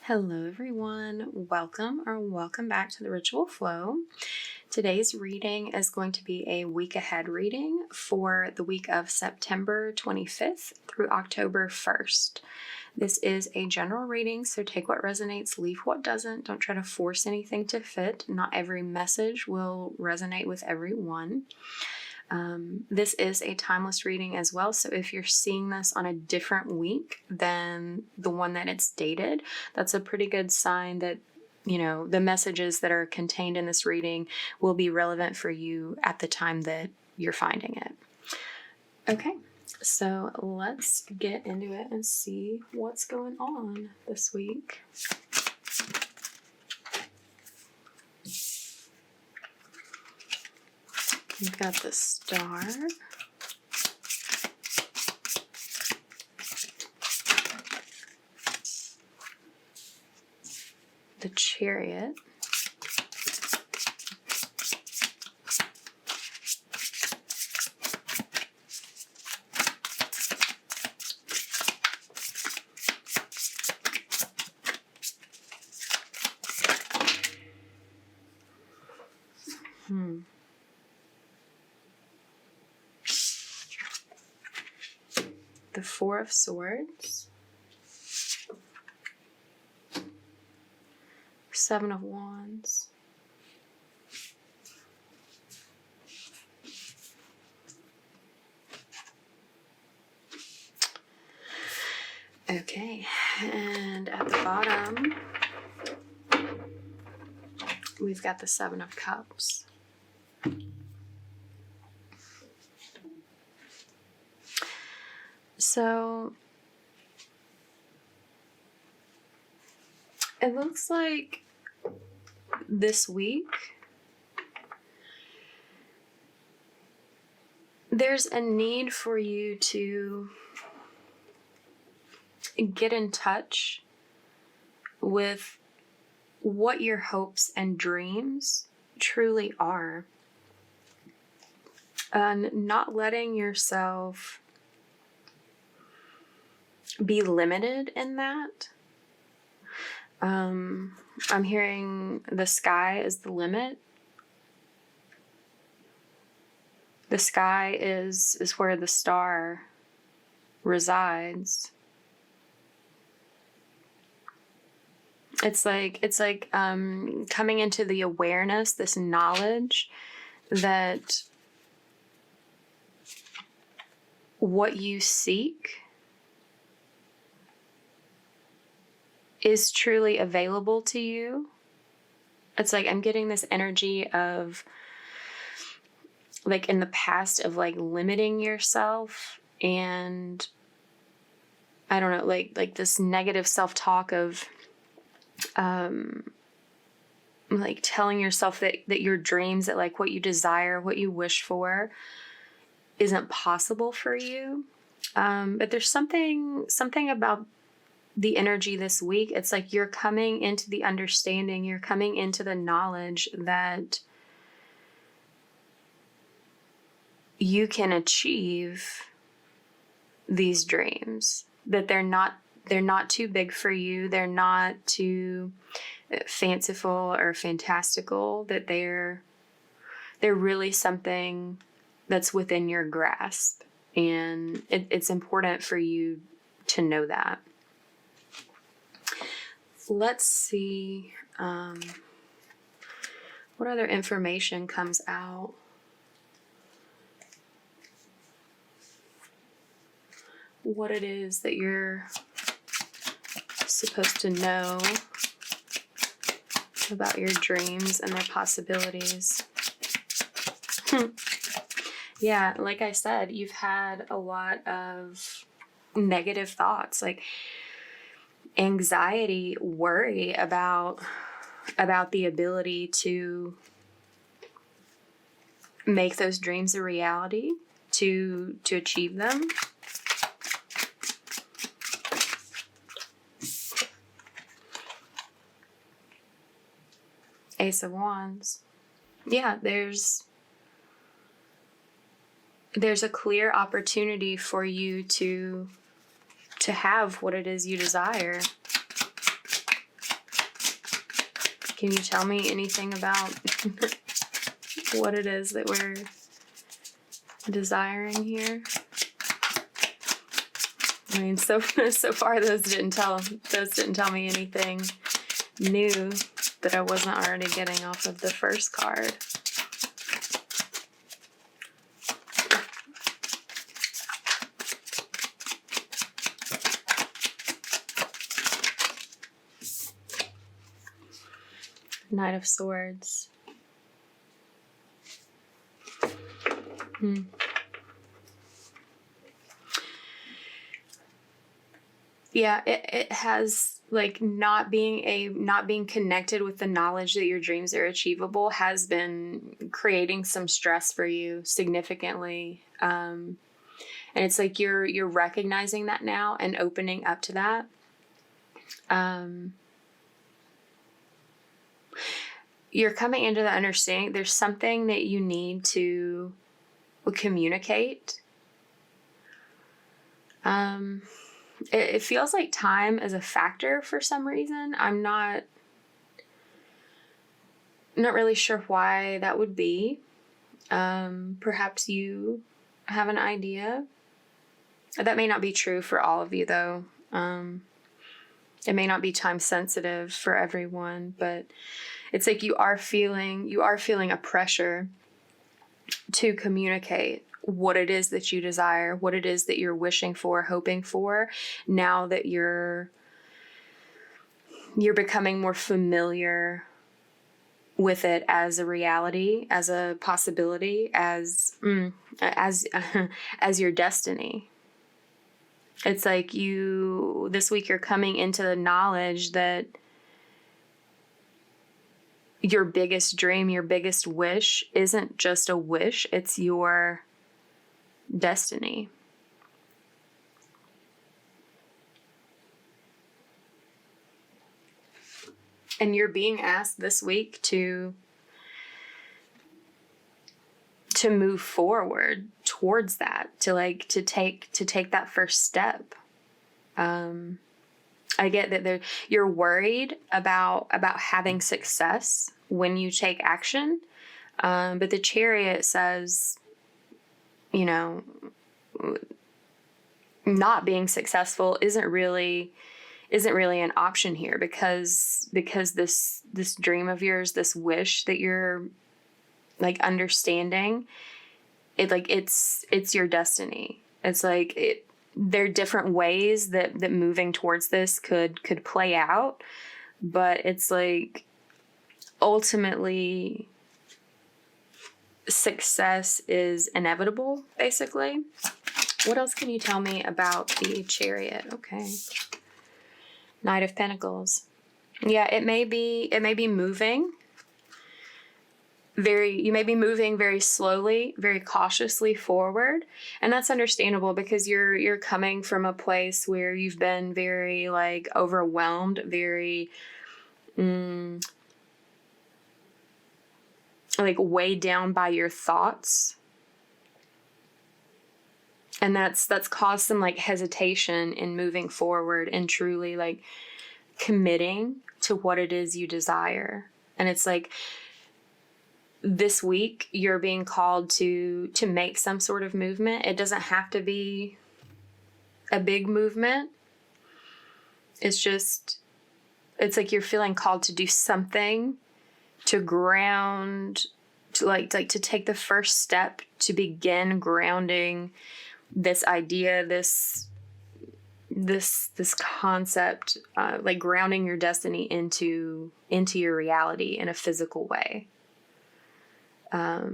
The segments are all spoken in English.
Hello everyone, welcome back to the Ritual Flow. Today's reading is going to be a week ahead reading for the week of September 25th through October 1st. This is a general reading, so take what resonates, leave what doesn't. Don't try to force anything to fit. Not every message will resonate with everyone. This is a timeless reading as well, so if you're seeing this on a different week than the one that it's dated, that's a pretty good sign that, you know, the messages that are contained in this reading will be relevant for you at the time that you're finding it. Okay, so let's get into it and see what's going on this week. We've got the Star, the Chariot, the Four of Swords, Seven of Wands, okay, and at the bottom we've got the Seven of Cups. So it looks like this week there's a need for you to get in touch with what your hopes and dreams truly are, and not letting yourself be limited in that. I'm hearing the sky is the limit. The sky is where the star resides. It's like coming into the awareness, this knowledge that what you seek is truly available to you. It's like I'm getting this energy of, like, in the past of like limiting yourself, and I don't know, like this negative self-talk of like telling yourself that your dreams, that like what you desire, what you wish for isn't possible for you. But there's something about the energy this week. It's like you're coming into the understanding, you're coming into the knowledge that you can achieve these dreams, that they're not too big for you, they're not too fanciful or fantastical, that they're really something that's within your grasp, and it's important for you to know that. Let's see what other information comes out. What it is that you're supposed to know about your dreams and their possibilities. Yeah, like I said, you've had a lot of negative thoughts, like anxiety, worry about the ability to make those dreams a reality, to achieve them. Ace of Wands. Yeah, there's a clear opportunity for you to have what it is you desire. Can you tell me anything about what it is that we're desiring here? I mean, so far those didn't tell me anything new that I wasn't already getting off of the first card. Knight of Swords. Yeah, it has, like, not being connected with the knowledge that your dreams are achievable has been creating some stress for you significantly. And it's like you're recognizing that now and opening up to that. You're coming into the understanding there's something that you need to communicate. It feels like time is a factor for some reason. I'm not really sure why that would be. Perhaps you have an idea. That may not be true for all of you, though. It may not be time sensitive for everyone, but it's like you are feeling a pressure to communicate what it is that you desire, what it is that you're wishing for, hoping for, now that you're becoming more familiar with it as a reality, as a possibility, as your destiny. It's like this week you're coming into the knowledge that your biggest dream, your biggest wish isn't just a wish, it's your destiny. And you're being asked this week to move forward towards that, to take that first step. I get that you're worried about having success when you take action, but the Chariot says, not being successful isn't really an option here, because this dream of yours, this wish that you're like understanding, it's your destiny. It's like there are different ways that moving towards this could play out, but it's like ultimately success is inevitable, basically. What else can you tell me about the Chariot? Okay. Knight of Pentacles. Yeah, it may be moving very slowly, very cautiously forward. And that's understandable, because you're coming from a place where you've been very like overwhelmed, very like weighed down by your thoughts. And that's caused some like hesitation in moving forward and truly like committing to what it is you desire. And it's like this week you're being called to make some sort of movement. It doesn't have to be a big movement. It's like you're feeling called to do something to ground, to take the first step to begin grounding this idea, this concept, like grounding your destiny into your reality in a physical way. I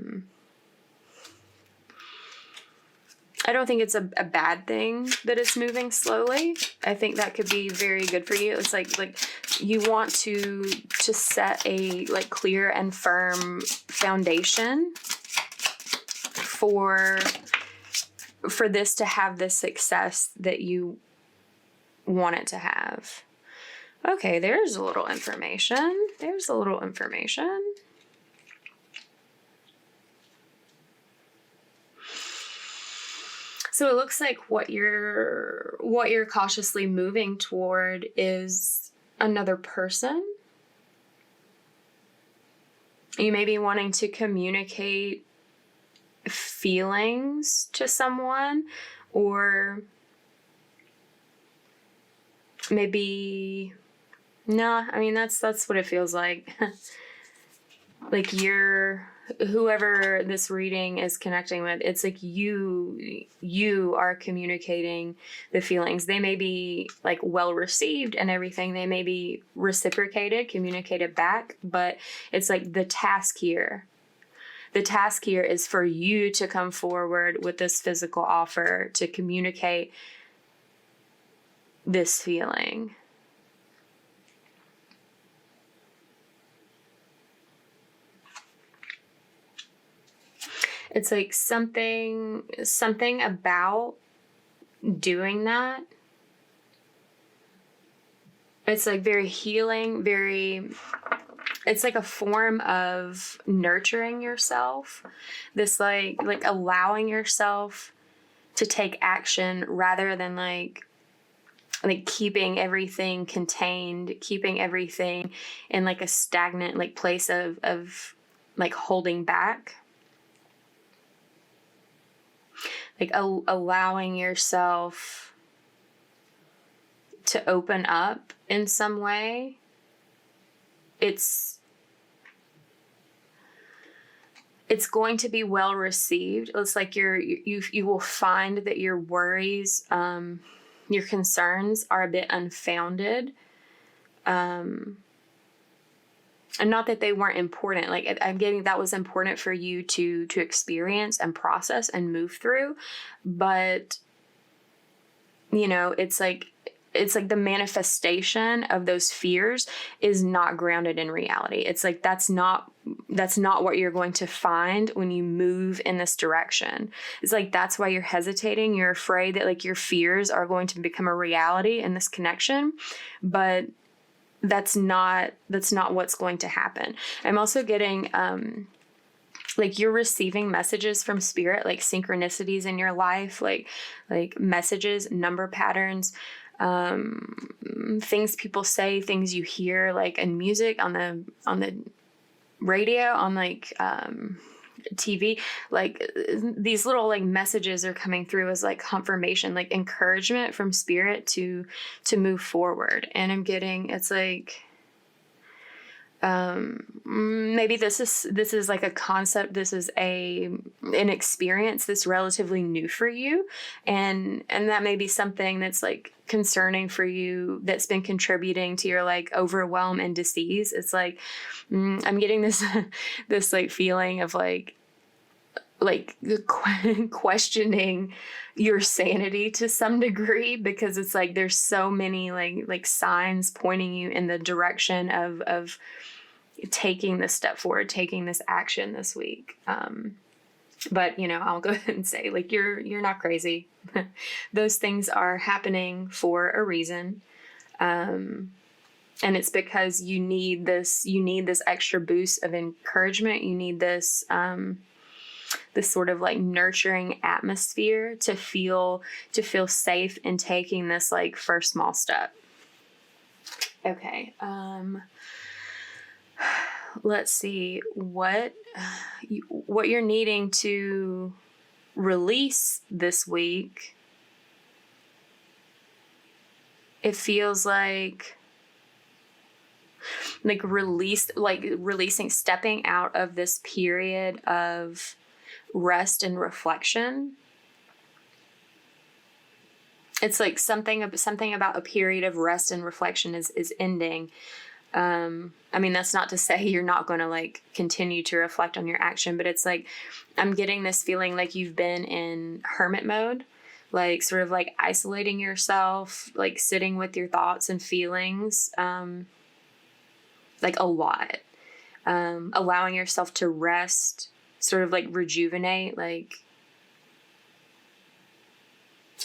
don't think it's a bad thing that it's moving slowly. I think that could be very good for you. It's like you want to set a like clear and firm foundation for this to have the success that you want it to have. Okay, there's a little information. So it looks like what you're cautiously moving toward is another person. You may be wanting to communicate feelings to someone, or maybe, no, I mean, that's what it feels like. Like whoever this reading is connecting with, it's like you are communicating the feelings. They may be like well received and everything. They may be reciprocated, communicated back, but it's like the task here is for you to come forward with this physical offer to communicate this feeling. It's like something about doing that. It's like very healing, it's like a form of nurturing yourself. This like allowing yourself to take action rather than like keeping everything contained, keeping everything in like a stagnant like place of like holding back. Like allowing yourself to open up in some way. It's going to be well received. It's like you will find that your worries, your concerns are a bit unfounded. And not that they weren't important. Like I'm getting that was important for you to experience and process and move through. But, you know, it's like the manifestation of those fears is not grounded in reality. It's like that's not what you're going to find when you move in this direction. It's like that's why you're hesitating. You're afraid that like your fears are going to become a reality in this connection. But that's not what's going to happen. I'm also getting like you're receiving messages from spirit, like synchronicities in your life, like messages, number patterns, things people say, things you hear like in music, on the radio, on like TV, like these little like messages are coming through as like confirmation, like encouragement from spirit to move forward. And I'm getting, it's like maybe this is like a concept, this is an experience that's relatively new for you, and that may be something that's like concerning for you, that's been contributing to your like overwhelm and disease. It's like I'm getting this this like feeling of like questioning your sanity to some degree, because it's like there's so many like signs pointing you in the direction of taking this step forward, taking this action this week. But you know, I'll go ahead and say like you're not crazy. Those things are happening for a reason. And it's because you need this extra boost of encouragement. You need this this sort of like nurturing atmosphere to feel safe in taking this like first small step. Okay. Let's see what you're needing to release this week. It feels like releasing, stepping out of this period of rest and reflection. It's like something about a period of rest and reflection is ending. I mean, that's not to say you're not going to like continue to reflect on your action, but it's like I'm getting this feeling like you've been in hermit mode, like sort of like isolating yourself, like sitting with your thoughts and feelings, like a lot, allowing yourself to rest, sort of like rejuvenate, like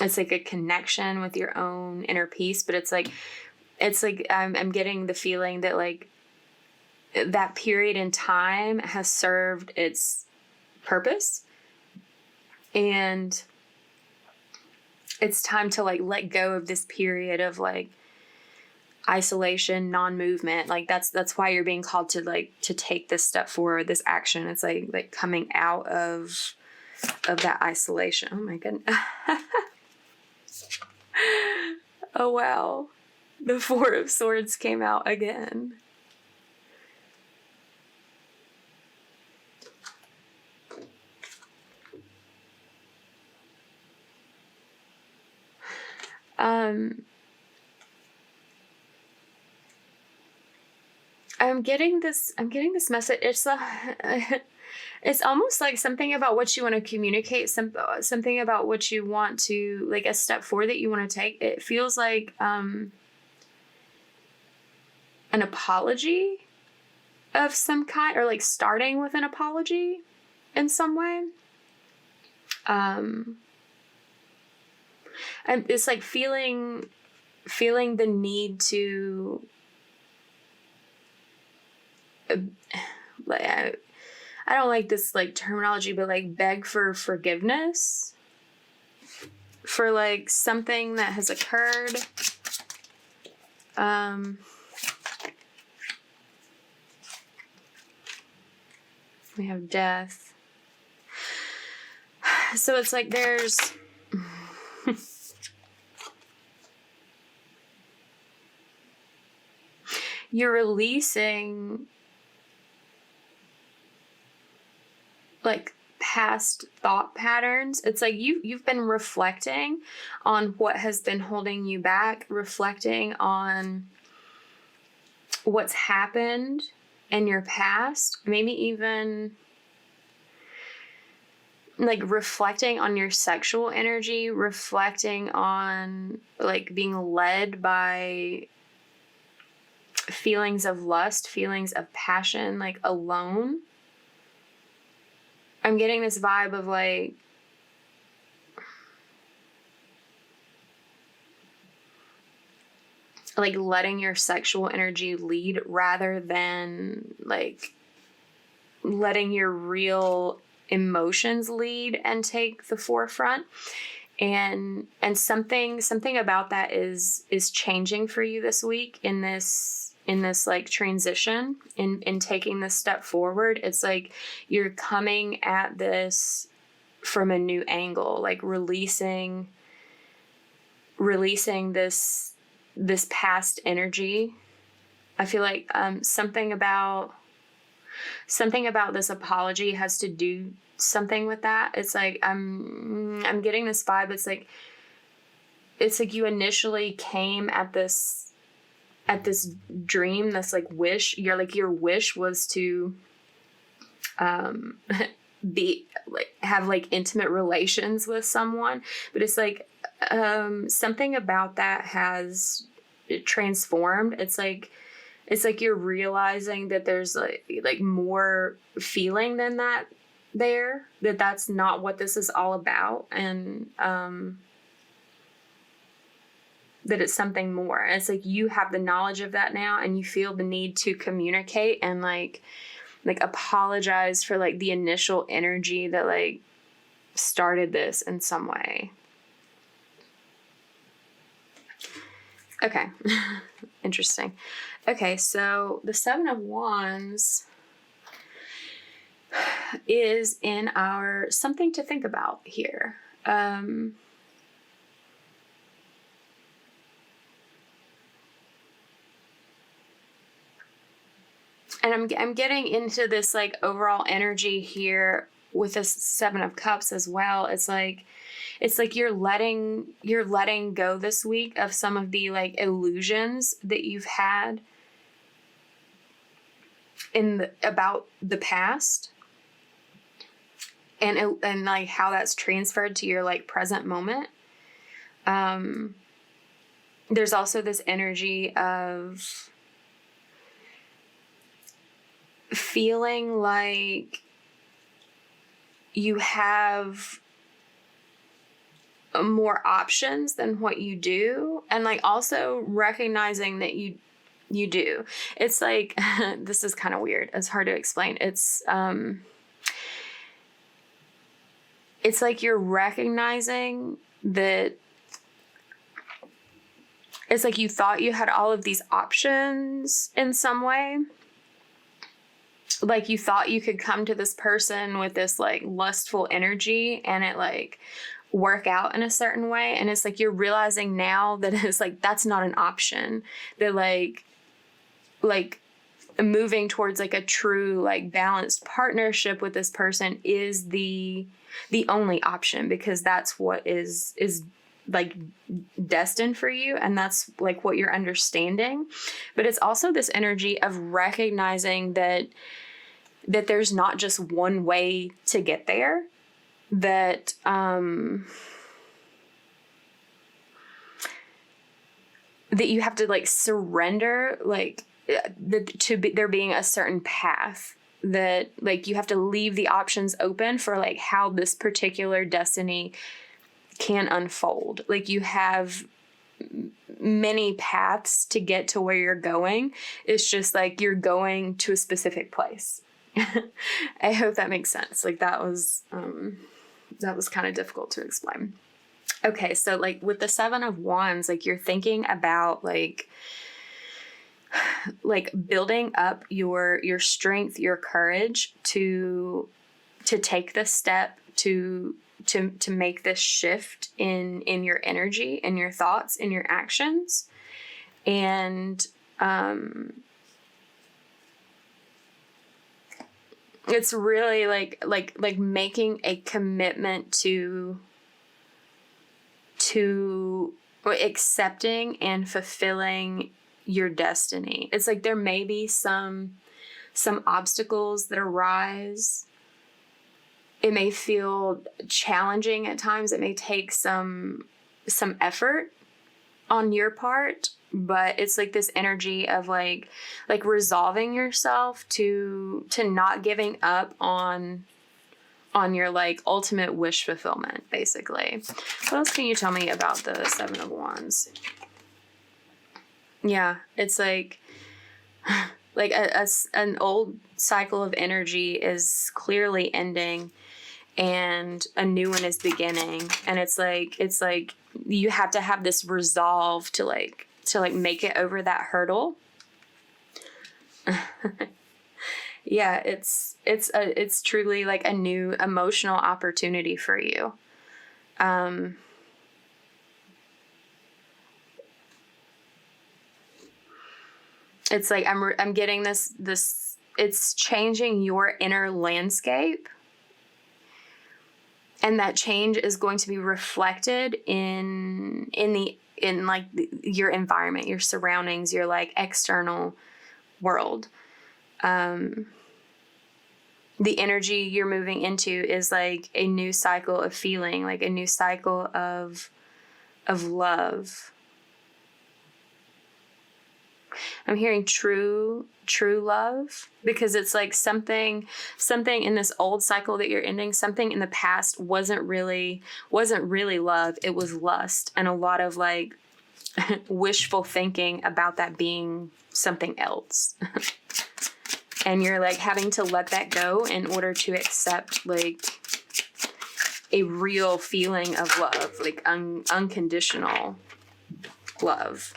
it's like a connection with your own inner peace. But it's like I'm getting the feeling that like that period in time has served its purpose, and it's time to like let go of this period of like isolation, non-movement. Like that's why you're being called to like to take this step forward, this action. It's like coming out of that isolation. Oh my goodness. Oh wow. The Four of Swords came out again. I'm getting this message. It's almost like something about what you want to communicate, something about what you want to, like a step forward that you want to take. It feels like an apology of some kind, or like starting with an apology in some way. And it's like feeling the need to I don't like this like terminology, but like beg for forgiveness for like something that has occurred. We have death. So it's like there's you're releasing like past thought patterns. It's like you've been reflecting on what has been holding you back, reflecting on what's happened in your past, maybe even like reflecting on your sexual energy, reflecting on like being led by feelings of lust, feelings of passion, like alone. I'm getting this vibe of like letting your sexual energy lead rather than like letting your real emotions lead and take the forefront. And something about that is changing for you this week in this like transition, in taking this step forward. It's like you're coming at this from a new angle, like releasing this past energy. I feel like something about this apology has to do something with that. It's like I'm getting this vibe. It's like you initially came at this dream, this like wish. Your wish was to be like have like intimate relations with someone, but it's like something about that has transformed. It's like you're realizing that there's like more feeling than that there, that's not what this is all about, and that it's something more. And it's like you have the knowledge of that now, and you feel the need to communicate and like apologize for like the initial energy that like started this in some way. Okay. Interesting. Okay, so the Seven of Wands is in our something to think about here. And I'm getting into this like overall energy here with this Seven of Cups as well. It's like you're letting go this week of some of the like illusions that you've had about the past, and like how that's transferred to your like present moment. There's also this energy of feeling like you have more options than what you do, and like also recognizing that you do. It's like this is kind of weird. It's hard to explain. It's like you're recognizing that it's like you thought you had all of these options in some way. Like you thought you could come to this person with this like lustful energy and it like work out in a certain way. And it's like you're realizing now that it's like that's not an option. That like moving towards like a true like balanced partnership with this person is the only option, because that's what is like destined for you, and that's like what you're understanding. But it's also this energy of recognizing that there's not just one way to get there, that that you have to like surrender like there being a certain path, that like you have to leave the options open for like how this particular destiny can unfold. Like you have many paths to get to where you're going. It's just like you're going to a specific place. I hope that makes sense. Like that was kind of difficult to explain. Okay, so like with the Seven of Wands, like you're thinking about like building up your strength, your courage to take this step, to make this shift in your energy, in your thoughts, in your actions. And it's really like making a commitment to accepting and fulfilling your destiny. It's like there may be some obstacles that arise. It may feel challenging at times. It may take some effort on your part, but it's like this energy of like resolving yourself to not giving up on your like ultimate wish fulfillment, basically. What else can you tell me about the Seven of Wands? Yeah, it's like an old cycle of energy is clearly ending and a new one is beginning. And it's like you have to have this resolve to make it over that hurdle. Yeah, it's truly like a new emotional opportunity for you. It's like I'm getting this it's changing your inner landscape, and that change is going to be reflected in like your environment, your surroundings, your like external world. The energy you're moving into is like a new cycle of feeling, like a new cycle of love. I'm hearing true love, because it's like something in this old cycle that you're ending, something in the past wasn't really love. It was lust, and a lot of like wishful thinking about that being something else. And you're like having to let that go in order to accept like a real feeling of love, like unconditional love.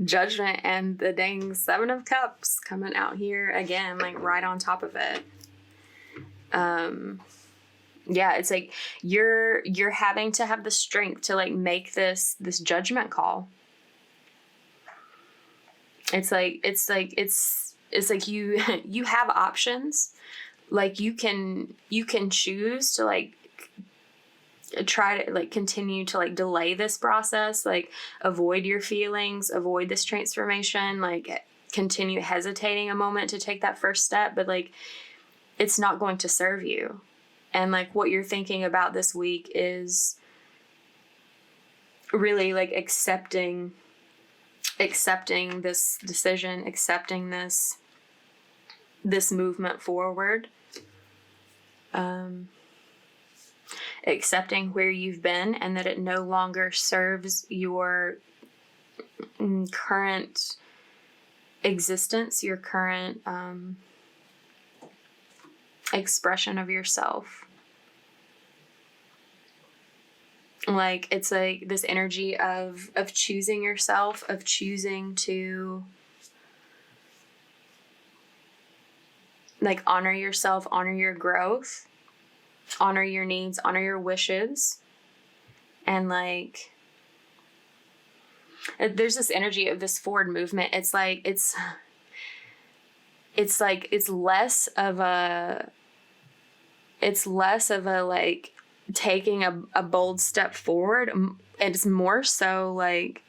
Judgment and the dang Seven of Cups coming out here again, like right on top of it. Yeah, it's like you're having to have the strength to like make this judgment call. It's like you have options. Like you can choose to like try to like continue to like delay this process, like avoid your feelings, avoid this transformation, like continue hesitating a moment to take that first step, but like it's not going to serve you. And like what you're thinking about this week is really like accepting this decision, accepting this movement forward, accepting where you've been and that it no longer serves your current existence, your current expression of yourself. Like, it's like this energy of choosing yourself, of choosing to like honor yourself, honor your growth, honor your needs, honor your wishes. And like, there's this energy of this forward movement. It's like, it's less of a like taking a bold step forward. It's more so like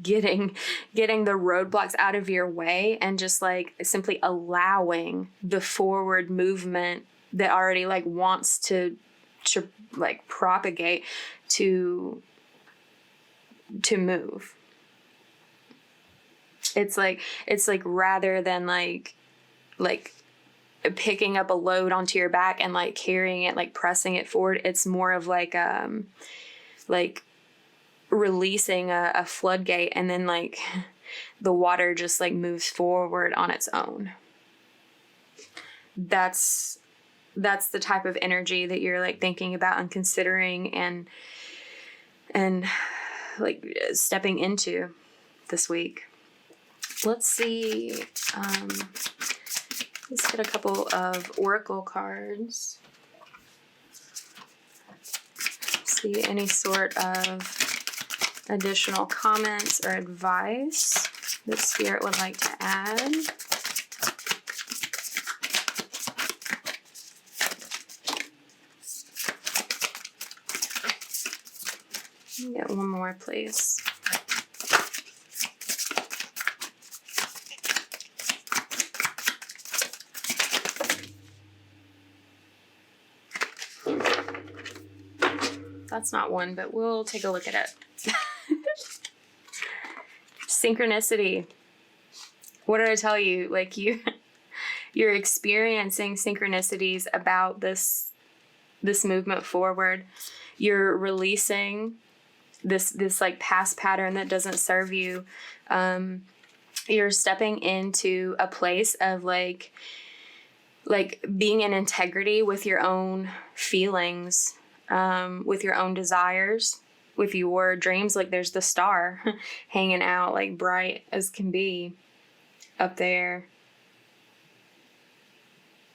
getting the roadblocks out of your way and just like simply allowing the forward movement that already like wants to like propagate to move. It's like rather than like picking up a load onto your back and like carrying it, like pressing it forward, it's more of like releasing a floodgate, and then like the water just like moves forward on its own. That's the type of energy that you're like thinking about and considering and like stepping into this week. Let's see. Let's get a couple of oracle cards. See any sort of additional comments or advice that Spirit would like to add. Get one more, please. That's not one, but we'll take a look at it. Synchronicity. What did I tell you? Like you're experiencing synchronicities about this movement forward. You're releasing this like past pattern that doesn't serve you. You're stepping into a place of like being in integrity with your own feelings, with your own desires, with your dreams. Like there's the star hanging out like bright as can be up there.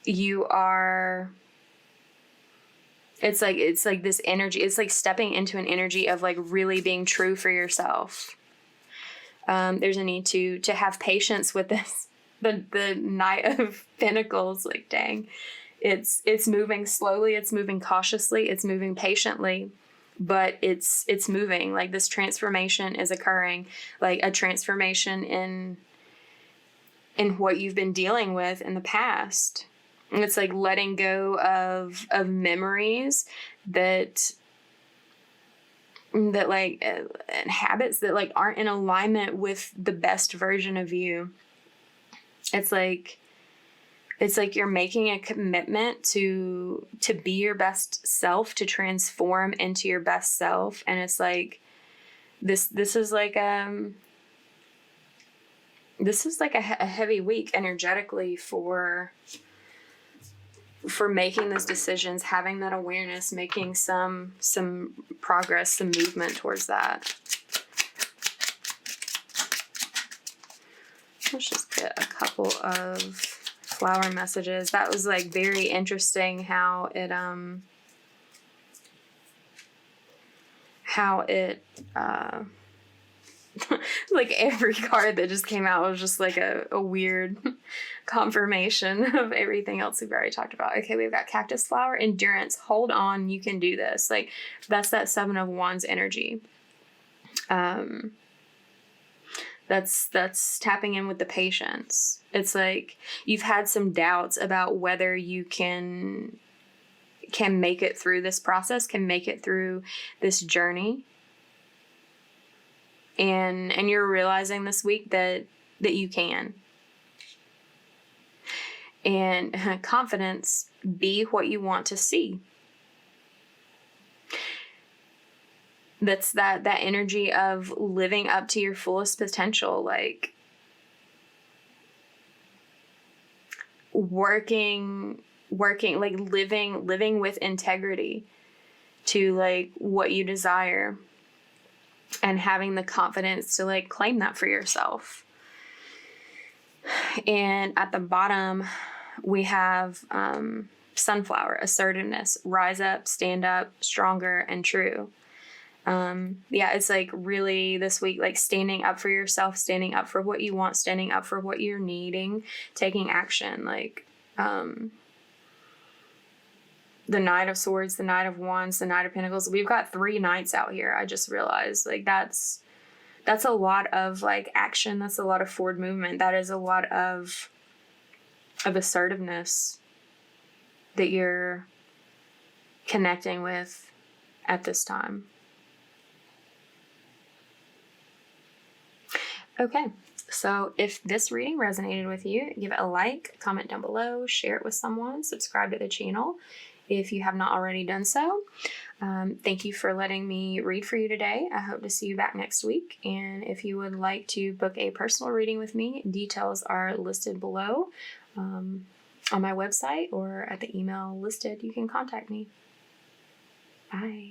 You are, it's like this energy, it's like stepping into an energy of like really being true for yourself. There's a need to have patience with this. The Knight of Pentacles, like dang. It's moving slowly, it's moving cautiously, it's moving patiently, but it's moving. Like this transformation is occurring, like a transformation in what you've been dealing with in the past. And it's like letting go of memories that like and habits that like aren't in alignment with the best version of you. It's like you're making a commitment to be your best self, to transform into your best self. And it's like this is like a heavy week energetically for making those decisions, having that awareness, making some progress, some movement towards that. Let's just get a couple of flower messages. That was like very interesting how it like every card that just came out was just like a weird confirmation of everything else we've already talked about. Okay, we've got cactus flower, endurance, hold on, you can do this. Like that's that 7 of Wands energy. That's tapping in with the patience. It's like you've had some doubts about whether you can make it through this process, can make it through this journey. And you're realizing this week that you can. And confidence, be what you want to see. That's that energy of living up to your fullest potential, like working, like living with integrity, to like what you desire and having the confidence to like claim that for yourself. And at the bottom, we have sunflower, assertiveness, rise up, stand up, stronger, and true. Yeah, it's like really this week, like standing up for yourself, standing up for what you want, standing up for what you're needing, taking action. Like the Knight of Swords, the Knight of Wands, the Knight of Pentacles. We've got 3 knights out here. I just realized like that's a lot of like action. That's a lot of forward movement. That is a lot of assertiveness that you're connecting with at this time. Okay, so if this reading resonated with you, give it a like, comment down below, share it with someone, subscribe to the channel if you have not already done so. Thank you for letting me read for you today. I hope to see you back next week. And if you would like to book a personal reading with me, details are listed below on my website or at the email listed. You can contact me. Bye.